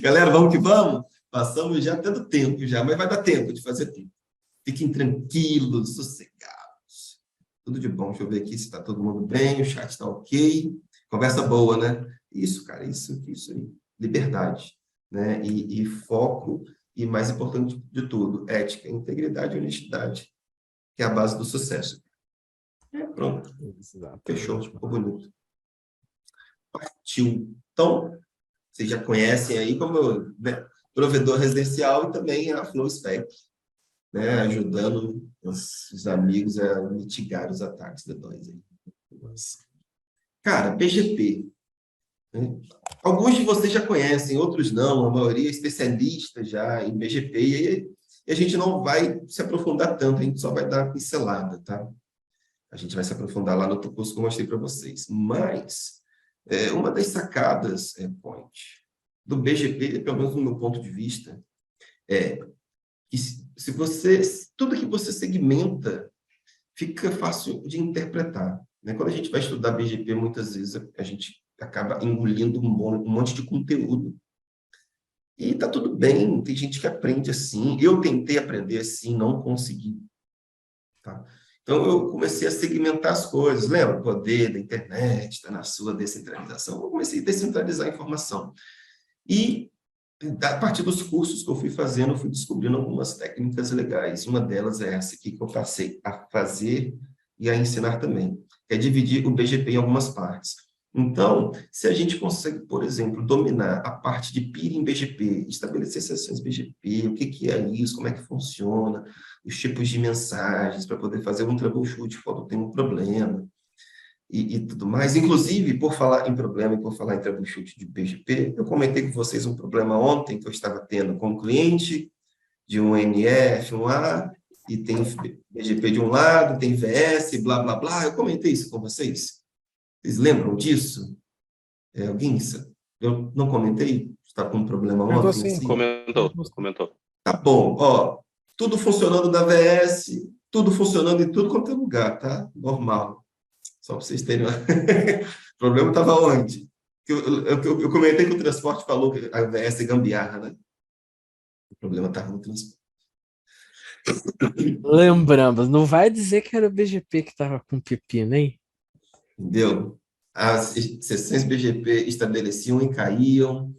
Galera, vamos que vamos? Passamos já até do tempo já, mas vai dar tempo de fazer tudo. Fiquem tranquilos, sossegados. Tudo de bom. Deixa eu ver aqui se está todo mundo bem, o chat está ok. Conversa boa, né? Isso, cara, isso aí. Liberdade, né? E foco, e mais importante de tudo, ética, integridade e honestidade, que é a base do sucesso. Pronto. Fechou. Exatamente. Ficou bonito. Partiu. Então, vocês já conhecem aí como, né, provedor residencial e também a Flow Spec, né, ajudando os amigos a mitigar os ataques da DOS. Cara, BGP. Né? Alguns de vocês já conhecem, outros não, a maioria é especialista já em BGP, e a gente não vai se aprofundar tanto, a gente só vai dar uma pincelada, tá? A gente vai se aprofundar lá no outro curso que eu mostrei para vocês. Mas, uma das sacadas, Point, do BGP, pelo menos no meu ponto de vista, é que se você, tudo que você segmenta fica fácil de interpretar, né? Quando a gente vai estudar BGP, muitas vezes a gente acaba engolindo um monte de conteúdo. E tá tudo bem, tem gente que aprende assim. Eu tentei aprender assim, não consegui. Tá? Então, eu comecei a segmentar as coisas. Lembra? O poder da internet está na sua descentralização. Eu comecei a descentralizar a informação. E, a partir dos cursos que eu fui fazendo, eu fui descobrindo algumas técnicas legais. Uma delas é essa aqui que eu passei a fazer e a ensinar também, que é dividir o BGP em algumas partes. Então, se a gente consegue, por exemplo, dominar a parte de peering BGP, estabelecer sessões BGP, o que é isso, como é que funciona, os tipos de mensagens, para poder fazer um troubleshoot quando tem um problema, e tudo mais. Inclusive, por falar em problema e por falar em troubleshoot de BGP, eu comentei com vocês um problema ontem que eu estava tendo com um cliente de um NF, um A, e tem BGP de um lado, tem VS, blá, blá, blá. Eu comentei isso com vocês. Vocês lembram disso? Alguém? Eu não comentei? Está com um problema Comentou ontem, sim. assim? Comentou. Tá bom, ó. Tudo funcionando na VS, tudo funcionando em tudo quanto é lugar, tá? Normal. Só para vocês terem uma... O problema estava onde? Eu comentei que o transporte falou que a VS é gambiarra, né? O problema estava no transporte. Lembramos, não vai dizer que era o BGP que tava com pepino, hein? Entendeu? As sessões BGP estabeleciam e caíam,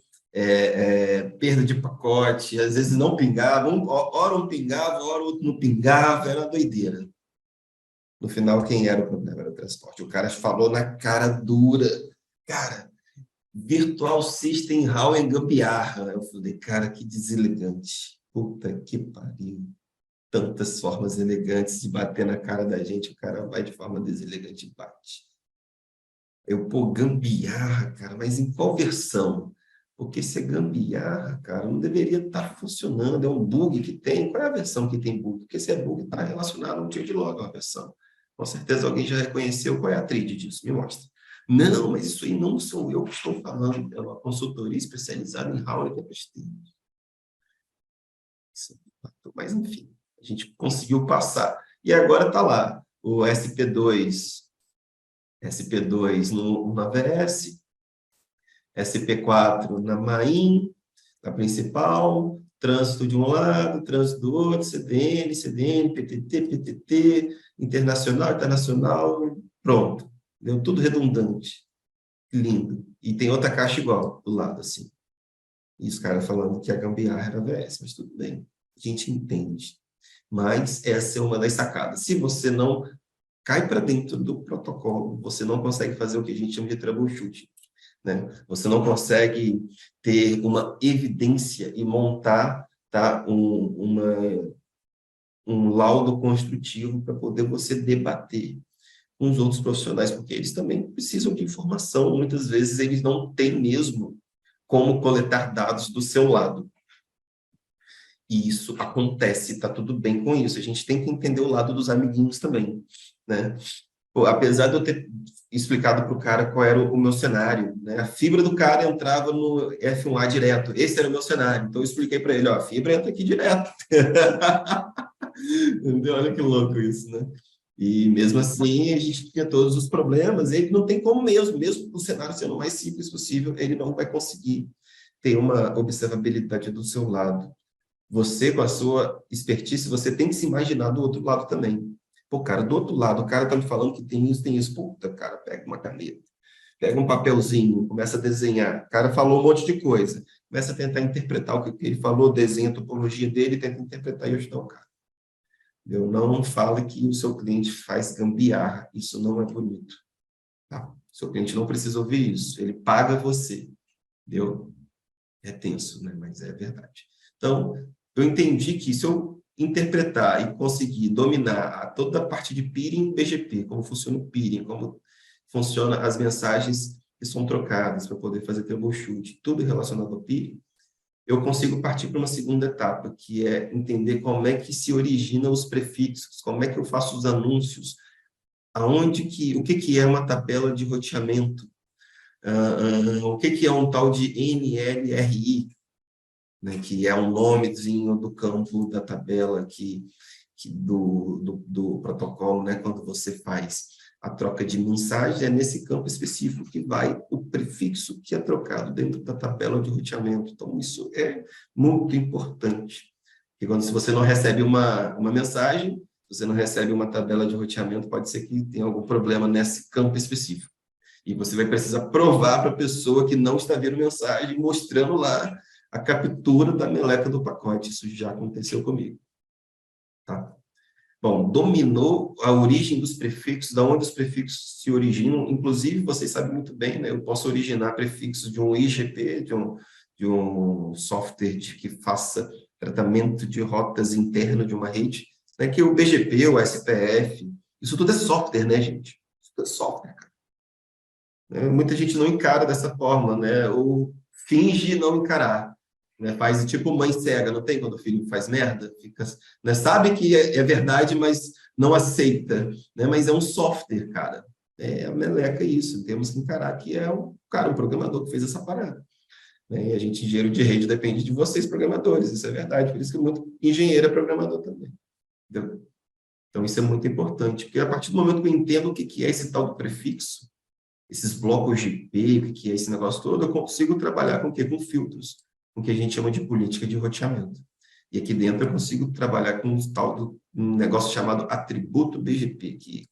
perda de pacote, às vezes não pingava, hora um pingava, hora outro não pingava, era uma doideira. No final, quem era o problema? Era o transporte. O cara falou na cara dura, cara, Virtual System How em gambiarra. Eu falei, cara, que deselegante. Puta que pariu. Tantas formas elegantes de bater na cara da gente, o cara vai de forma deselegante e bate. Pô, gambiarra, cara, mas em qual versão? Porque se é gambiarra, cara, não deveria estar funcionando. É um bug que tem. Qual é a versão que tem bug? Porque se é bug, está relacionado a um changelog, uma versão. Com certeza alguém já reconheceu qual é a trilha disso. Me mostra. Não, mas isso aí não sou eu que estou falando. É uma consultoria especializada em Howler Tempestade. Mas, enfim, a gente conseguiu passar. E agora está lá, o SP2 no AVS, SP4 na MAIN, a principal, trânsito de um lado, trânsito do outro, CDN, PTT, internacional, pronto. Deu tudo redundante. Lindo. E tem outra caixa igual do lado, assim. E os caras falando que a gambiarra era AVS, mas tudo bem. A gente entende. Mas essa é uma das sacadas. Se você não cai para dentro do protocolo, você não consegue fazer o que a gente chama de troubleshoot, né? Você não consegue ter uma evidência e montar, tá, um laudo construtivo para poder você debater com os outros profissionais, porque eles também precisam de informação. Muitas vezes eles não têm mesmo como coletar dados do seu lado. E isso acontece, está tudo bem com isso. A gente tem que entender o lado dos amiguinhos também, né? Pô, apesar de eu ter explicado para o cara qual era o meu cenário, né? A fibra do cara entrava no F1A direto. Esse era o meu cenário. Então, eu expliquei para ele, ó, a fibra entra aqui direto. Entendeu? Olha que louco isso, né? E mesmo assim, a gente tinha todos os problemas. Ele não tem como mesmo o cenário sendo o mais simples possível, ele não vai conseguir ter uma observabilidade do seu lado. Você, com a sua expertise, você tem que se imaginar do outro lado também. Pô, cara, do outro lado, o cara tá me falando que tem isso, tem isso. Puta, cara, pega uma caneta, pega um papelzinho, começa a desenhar. O cara falou um monte de coisa. Começa a tentar interpretar o que ele falou, desenha a topologia dele, tenta interpretar e ajudar o cara. Eu não falo que o seu cliente faz gambiarra. Isso não é bonito. Tá? Seu cliente não precisa ouvir isso. Ele paga você. Entendeu? É tenso, né? Mas é verdade. Então, eu entendi que se eu interpretar e conseguir dominar toda a parte de peering BGP, como funciona o peering, como funciona as mensagens que são trocadas para poder fazer troubleshoot, tudo relacionado ao peering, eu consigo partir para uma segunda etapa, que é entender como é que se originam os prefixos, como é que eu faço os anúncios, o que é uma tabela de roteamento, o que é um tal de NLRI, né, que é um nomezinho do campo da tabela do protocolo, né, quando você faz a troca de mensagem, é nesse campo específico que vai o prefixo que é trocado dentro da tabela de roteamento. Então, isso é muito importante. Porque se você não recebe uma mensagem, você não recebe uma tabela de roteamento, pode ser que tenha algum problema nesse campo específico. E você vai precisar provar para a pessoa que não está vendo mensagem, mostrando lá a captura da meleca do pacote. Isso já aconteceu comigo. Tá? Bom, dominou a origem dos prefixos, da onde os prefixos se originam. Inclusive, vocês sabem muito bem, né? Eu posso originar prefixos de um IGP, de um software que faça tratamento de rotas interno de uma rede, né? Que o BGP, o SPF, isso tudo é software, né, gente? Isso tudo é software, cara. Muita gente não encara dessa forma, né? Ou finge não encarar, né? Faz tipo mãe cega, não tem quando o filho faz merda? Fica, né? Sabe que é verdade, mas não aceita, né? Mas é um software, cara. É a meleca isso. Temos que encarar que é um programador que fez essa parada. Né? E a gente, engenheiro de rede, depende de vocês, programadores. Isso é verdade. Por isso que muito engenheiro é programador também. Entendeu? Então, isso é muito importante, porque a partir do momento que eu entendo o que é esse tal do prefixo, esses blocos de IP, o que é esse negócio todo, eu consigo trabalhar com o quê? Com filtros, com o que a gente chama de política de roteamento. E aqui dentro eu consigo trabalhar com um negócio chamado atributo BGP, que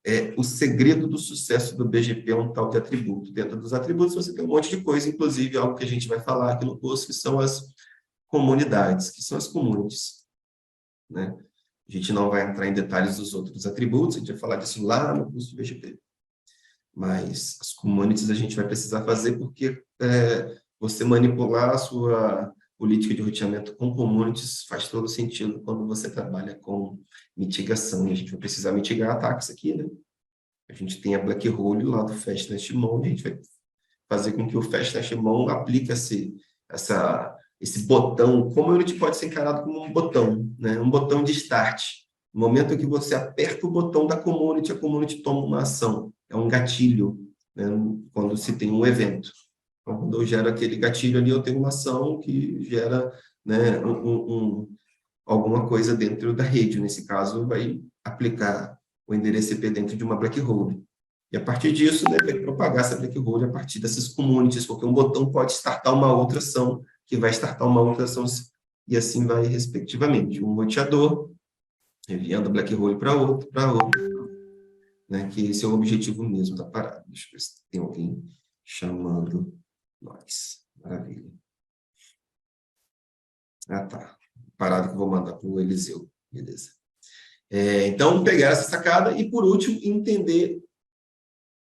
é o segredo do sucesso do BGP, é um tal de atributo. Dentro dos atributos você tem um monte de coisa, inclusive algo que a gente vai falar aqui no curso, que são as comunidades, que são as communities, né? A gente não vai entrar em detalhes dos outros atributos, a gente vai falar disso lá no curso de BGP. Mas as communities a gente vai precisar fazer porque você manipular a sua política de roteamento com communities faz todo sentido quando você trabalha com mitigação. E a gente vai precisar mitigar ataques aqui, né? A gente tem a Black Hole lá do Fastnashmon, a gente vai fazer com que o Fastnashmon aplique esse botão. Community pode ser encarado como um botão, né? Um botão de start. No momento que você aperta o botão da community, a community toma uma ação. É um gatilho, né? Quando se tem um evento. Então, quando eu gero aquele gatilho ali, eu tenho uma ação que gera, né, alguma coisa dentro da rede. Nesse caso, vai aplicar o endereço IP dentro de uma black hole. E a partir disso, né, vai propagar essa black hole a partir dessas communities, porque um botão pode startar uma outra ação, que vai startar uma outra ação, e assim vai respectivamente. Um roteador enviando a black hole para outro, né? Que esse é o objetivo mesmo da parada. Deixa eu ver se tem alguém chamando nós. Maravilha. Ah, tá. Parada que eu vou mandar para o Eliseu. Beleza. Então, pegar essa sacada e, por último, entender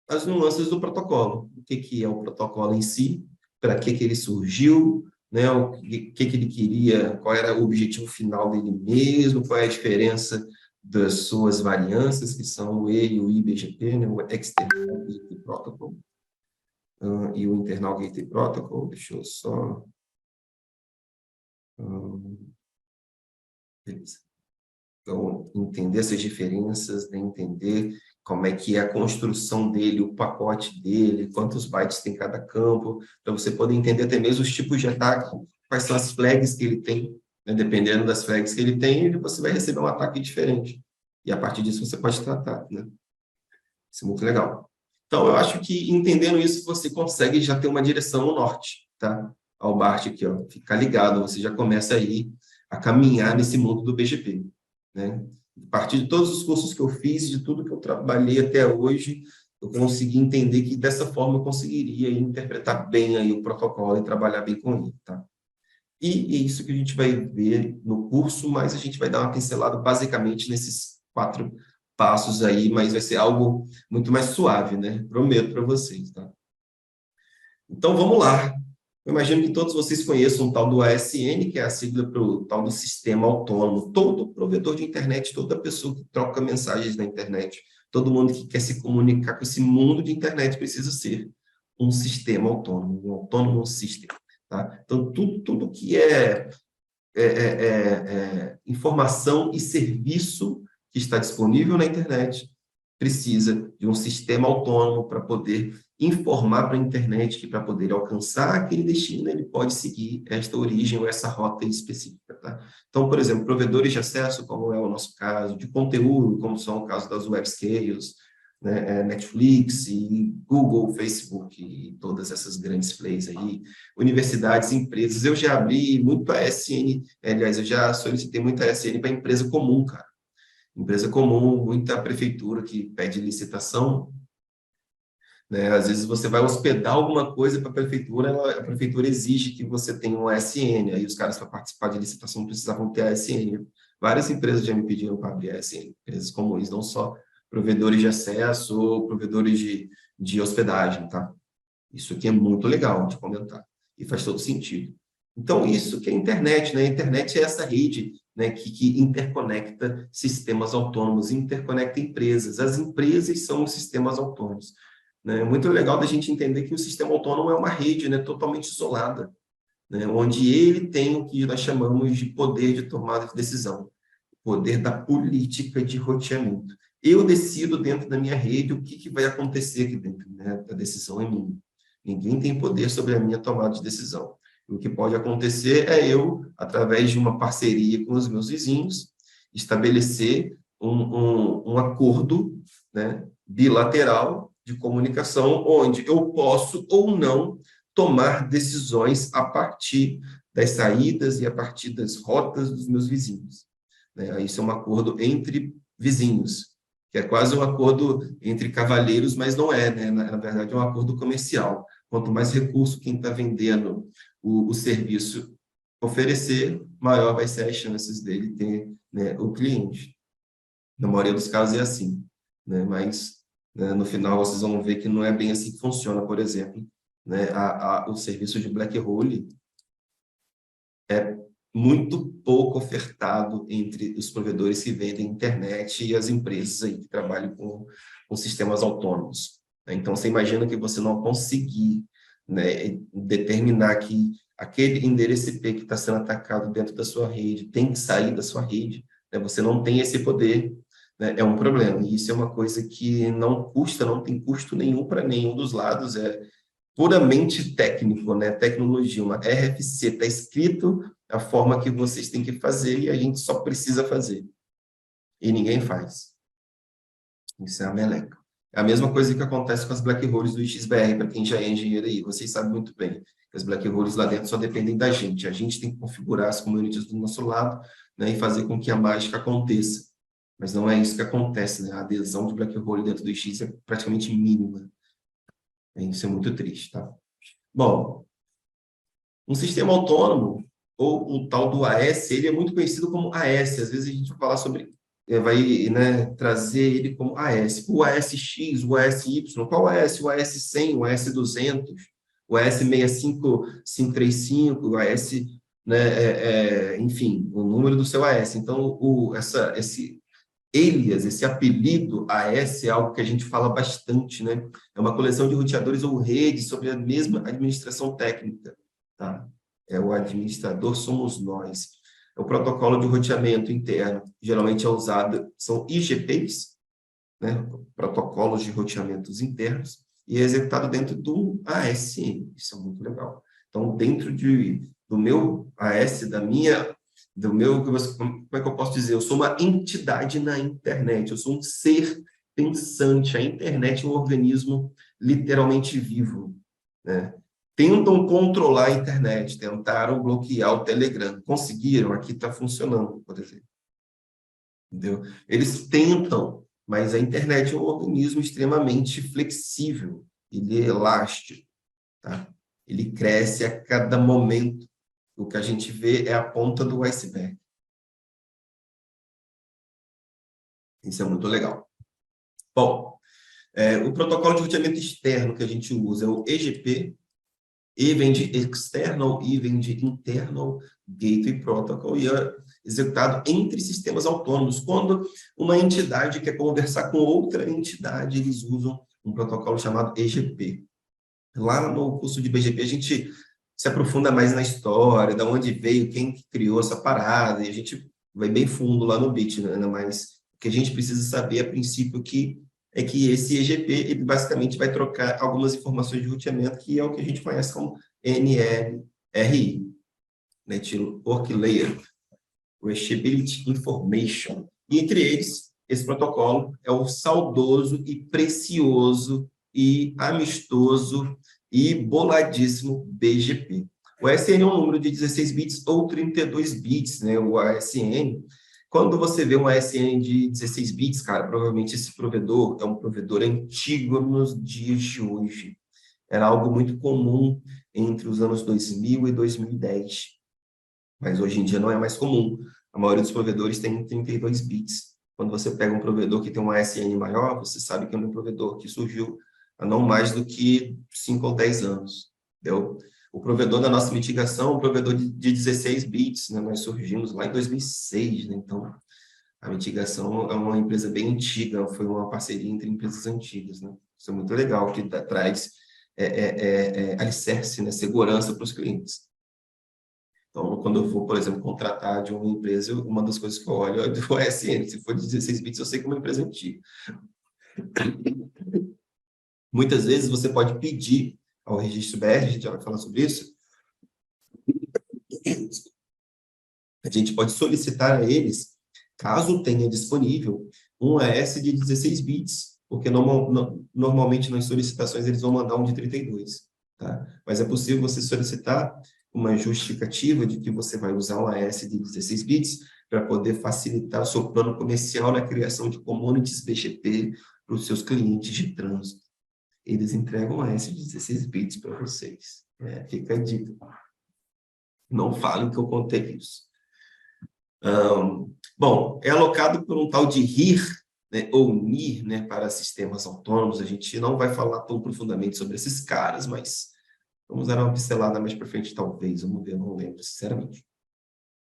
as nuances do protocolo. O que é o protocolo em si, para que ele surgiu, né? O que ele queria, qual era o objetivo final dele mesmo, qual é a diferença das suas variâncias, que são o E e o IBGP, né? O External Gateway Protocol e o Internal Gateway Protocol. Deixa eu só... beleza. Então, entender essas diferenças, né? Entender como é que é a construção dele, o pacote dele, quantos bytes tem cada campo, para você poder entender até mesmo os tipos de ataque, quais são as flags que ele tem, né? Dependendo das flags que ele tem, você vai receber um ataque diferente. E a partir disso você pode tratar, né? Isso é muito legal. Então, eu acho que entendendo isso, você consegue já ter uma direção no norte, tá? ao Bart aqui, ó, ficar ligado, você já começa aí a caminhar nesse mundo do BGP, né? A partir de todos os cursos que eu fiz, de tudo que eu trabalhei até hoje, eu consegui entender que dessa forma eu conseguiria interpretar bem aí o protocolo e trabalhar bem com ele, tá? E é isso que a gente vai ver no curso, mas a gente vai dar uma pincelada basicamente nesses 4 passos aí, mas vai ser algo muito mais suave, né? Prometo para vocês, tá? Então, vamos lá. Eu imagino que todos vocês conheçam o tal do ASN, que é a sigla para o tal do sistema autônomo. Todo provedor de internet, toda pessoa que troca mensagens na internet, todo mundo que quer se comunicar com esse mundo de internet precisa ser um sistema autônomo, um autônomo system. Tá? Então, tudo que informação e serviço que está disponível na internet precisa de um sistema autônomo para poder informar para a internet que para poder alcançar aquele destino, ele pode seguir esta origem ou essa rota específica. Tá? Então, por exemplo, provedores de acesso, como é o nosso caso, de conteúdo, como são o caso das web scales, né, Netflix e Google, Facebook e todas essas grandes players aí, universidades, empresas. Eu já abri muito ASN, aliás, eu já solicitei muito ASN para empresa comum, cara. Empresa comum, muita prefeitura que pede licitação, né? Às vezes você vai hospedar alguma coisa para a prefeitura exige que você tenha um ASN, aí os caras para participar de licitação precisavam ter ASN. Várias empresas já me pediram para abrir ASN, empresas comuns, não só provedores de acesso ou provedores de hospedagem, tá? Isso aqui é muito legal de comentar e faz todo sentido. Então, isso que é a internet, né? A internet é essa rede, né, que interconecta sistemas autônomos, interconecta empresas. As empresas são os sistemas autônomos. Né? É muito legal da gente entender que o sistema autônomo é uma rede, né, totalmente isolada, né, onde ele tem o que nós chamamos de poder de tomada de decisão, poder da política de roteamento. Eu decido dentro da minha rede o que vai acontecer aqui dentro, né? A decisão é minha. Ninguém tem poder sobre a minha tomada de decisão. O que pode acontecer é eu, através de uma parceria com os meus vizinhos, estabelecer um acordo, né, bilateral de comunicação, onde eu posso ou não tomar decisões a partir das saídas e a partir das rotas dos meus vizinhos. Né? Isso é um acordo entre vizinhos, que é quase um acordo entre cavalheiros, mas não é, né? Na verdade, é um acordo comercial. Quanto mais recurso quem está vendendo o serviço oferecer, maior vai ser as chances dele ter, né, o cliente. Na maioria dos casos é assim, né? Mas, né, no final vocês vão ver que não é bem assim que funciona. Por exemplo, né, o serviço de Black Hole é muito pouco ofertado entre os provedores que vendem internet e as empresas aí que trabalham com sistemas autônomos. Né? Então, você imagina que você não conseguir, né, determinar que aquele endereço IP que está sendo atacado dentro da sua rede tem que sair da sua rede, né? Você não tem esse poder, né? É um problema. E isso é uma coisa que não custa, não tem custo nenhum para nenhum dos lados, é puramente técnico, né? Tecnologia, uma RFC, está escrito a forma que vocês têm que fazer e a gente só precisa fazer. E ninguém faz. Isso é a meleca. É a mesma coisa que acontece com as black holes do XBR, para quem já é engenheiro aí. Vocês sabem muito bem que as black holes lá dentro só dependem da gente. A gente tem que configurar as communities do nosso lado, né, e fazer com que a mágica aconteça. Mas não é isso que acontece, né? A adesão de black hole dentro do X é praticamente mínima. Isso é muito triste, tá? Bom, um sistema autônomo, ou o tal do AS, ele é muito conhecido como AS. Às vezes a gente vai falar sobre, vai, né, trazer ele como AS. O ASX, o ASY, qual AS? O AS100, o AS200, o AS65535, o AS, né, enfim, o número do seu AS. Então, esse alias, esse apelido AS é algo que a gente fala bastante, né? É uma coleção de roteadores ou redes sobre a mesma administração técnica, tá? É o administrador somos nós. É o protocolo de roteamento interno, geralmente é usado, são IGPs, né? Protocolos de roteamentos internos, e é executado dentro do ASN. Isso é muito legal. Então, dentro do meu AS, do meu, como é que eu posso dizer? Eu sou uma entidade na internet, eu sou um ser pensante. A internet é um organismo literalmente vivo, né? tentam controlar a internet, tentaram bloquear o Telegram. Conseguiram, aqui está funcionando, por exemplo. Entendeu? Eles tentam, mas a internet é um organismo extremamente flexível, ele é elástico, tá? Ele cresce a cada momento. O que a gente vê é a ponta do iceberg. Isso é muito legal. Bom, o protocolo de roteamento externo que a gente usa é o EGP, E vem de External, I vem de Internal Gateway Protocol, e é executado entre sistemas autônomos. Quando uma entidade quer conversar com outra entidade, eles usam um protocolo chamado EGP. Lá no curso de BGP, a gente se aprofunda mais na história, de onde veio, quem criou essa parada, e a gente vai bem fundo lá no bit, né? Mas o que a gente precisa saber, a princípio, é que esse EGP, ele basicamente vai trocar algumas informações de roteamento, que é o que a gente conhece como NLRI, Network Layer Reachability Information. E entre eles, esse protocolo é o saudoso e precioso e amistoso e boladíssimo BGP. O ASN é um número de 16 bits ou 32 bits, né? O ASN. Quando você vê um ASN de 16 bits, cara, provavelmente esse provedor é um provedor antigo nos dias de hoje. Era algo muito comum entre os anos 2000 e 2010. Mas hoje em dia não é mais comum. A maioria dos provedores tem 32 bits. Quando você pega um provedor que tem um ASN maior, você sabe que é um provedor que surgiu há não mais do que 5 ou 10 anos. Entendeu? O provedor da nossa mitigação é um provedor de 16 bits, né? Nós surgimos lá em 2006, né? Então, a mitigação é uma empresa bem antiga, foi uma parceria entre empresas antigas, né? Isso é muito legal, que traz alicerce, né? Segurança para os clientes. Então, quando eu vou, por exemplo, contratar de uma empresa, uma das coisas que eu olho é do ASN. Se for de 16 bits, eu sei que é uma empresa antiga. Muitas vezes você pode pedir ao registro BR, a gente já vai falar sobre isso, a gente pode solicitar a eles, caso tenha disponível, um AS de 16 bits, porque normalmente nas solicitações eles vão mandar um de 32, tá? Mas é possível você solicitar uma justificativa de que você vai usar um AS de 16 bits para poder facilitar o seu plano comercial na criação de communities BGP para os seus clientes de trânsito. Eles entregam um AS de 16 bits para vocês. Fica a dica. Não falem que eu contei isso. Bom, é alocado por um tal de RIR, né, ou NIR, né, para sistemas autônomos. A gente não vai falar tão profundamente sobre esses caras, mas vamos dar uma pincelada mais para frente, talvez. Vamos ver, não lembro, sinceramente.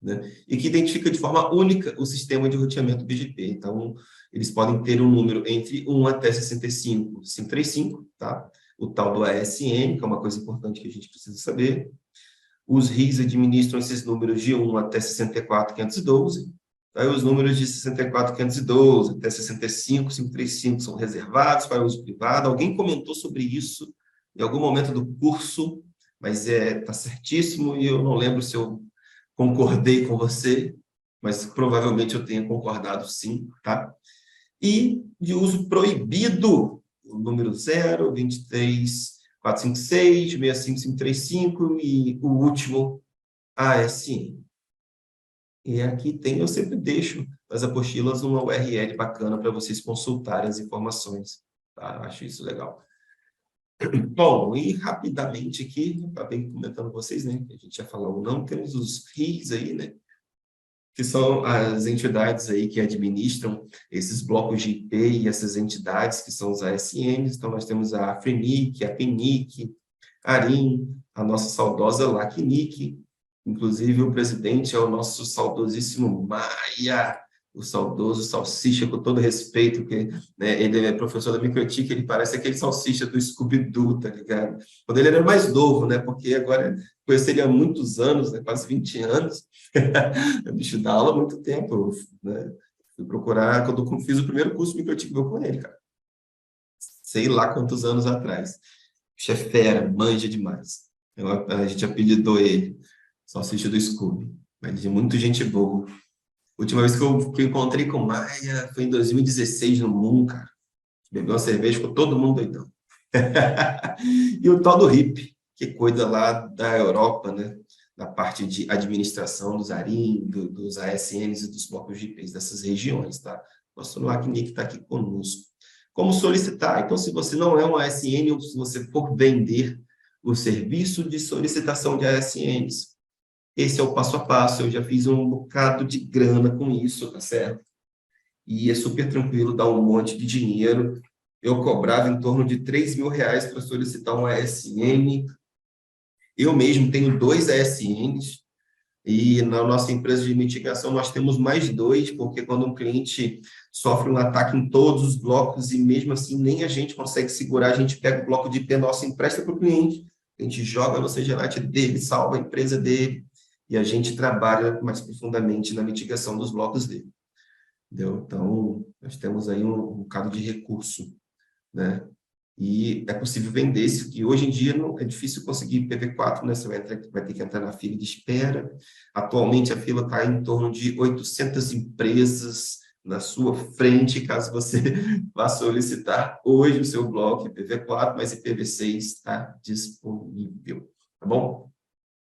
Né? E que identifica de forma única o sistema de roteamento BGP. Então, eles podem ter um número entre 1 até 65, 535, tá? O tal do ASN, que é uma coisa importante que a gente precisa saber. Os RIs administram esses números de 1 até 64.512. Aí os números de 64.512 até 65.535 são reservados para uso privado. Alguém comentou sobre isso em algum momento do curso, mas está certíssimo, e eu não lembro se eu concordei com você, mas provavelmente eu tenha concordado sim, tá? E de uso proibido, o número 0, 23, 456, 65535 e o último ASN. E aqui tem, eu sempre deixo as apostilas uma URL bacana para vocês consultarem as informações, tá? Eu acho isso legal. Bom, e rapidamente aqui, acabei comentando com vocês, né, que a gente já falou ou não, temos os RIs aí, né, que são as entidades aí que administram esses blocos de IP e essas entidades que são os ASNs. Então, nós temos a FRENIC, a PENIC, a ARIN, a nossa saudosa LACNIC, inclusive o presidente é o nosso saudosíssimo Maia, o saudoso Salsicha, com todo respeito, porque né, ele é professor da Microtik, ele parece aquele Salsicha do Scooby-Doo, tá ligado? Quando ele era mais novo, né? Porque agora conheci ele há muitos anos, né? Quase 20 anos. O bicho dá aula há muito tempo, né? Fui procurar, quando eu fiz o primeiro curso de Microtik, eu com ele, cara. Sei lá quantos anos atrás. O bicho é fera, manja demais. A gente apelidou ele, Salsicha do Scooby. Mas de muita gente boa. A última vez que eu encontrei com o Maia foi em 2016 no Moon, cara. Bebeu uma cerveja, ficou todo mundo doidão. E o tal do RIP, que cuida lá da Europa, né? Na parte de administração dos ARIM, dos ASNs e dos blocos de IPs dessas regiões, tá? Nosso LACNIC está aqui conosco. Como solicitar? Então, se você não é um ASN ou se você for vender o serviço de solicitação de ASNs, esse é o passo a passo. Eu já fiz um bocado de grana com isso, tá certo? E é super tranquilo, dá um monte de dinheiro. Eu cobrava em torno de R$ 3.000 para solicitar um ASN. Eu mesmo tenho 2 ASNs, e na nossa empresa de mitigação nós temos mais 2, porque quando um cliente sofre um ataque em todos os blocos e mesmo assim nem a gente consegue segurar, a gente pega o bloco de IP nosso e empresta para o cliente, a gente joga no CGNAT dele, salva a empresa dele, e a gente trabalha mais profundamente na mitigação dos blocos dele. Entendeu? Então, nós temos aí um bocado de recurso, né? E é possível vender isso, que hoje em dia não, é difícil conseguir PV4, né? Você vai ter que entrar na fila de espera. Atualmente, a fila está em torno de 800 empresas na sua frente, caso você vá solicitar hoje o seu bloco IPv4, mas IPv6 está disponível, tá bom?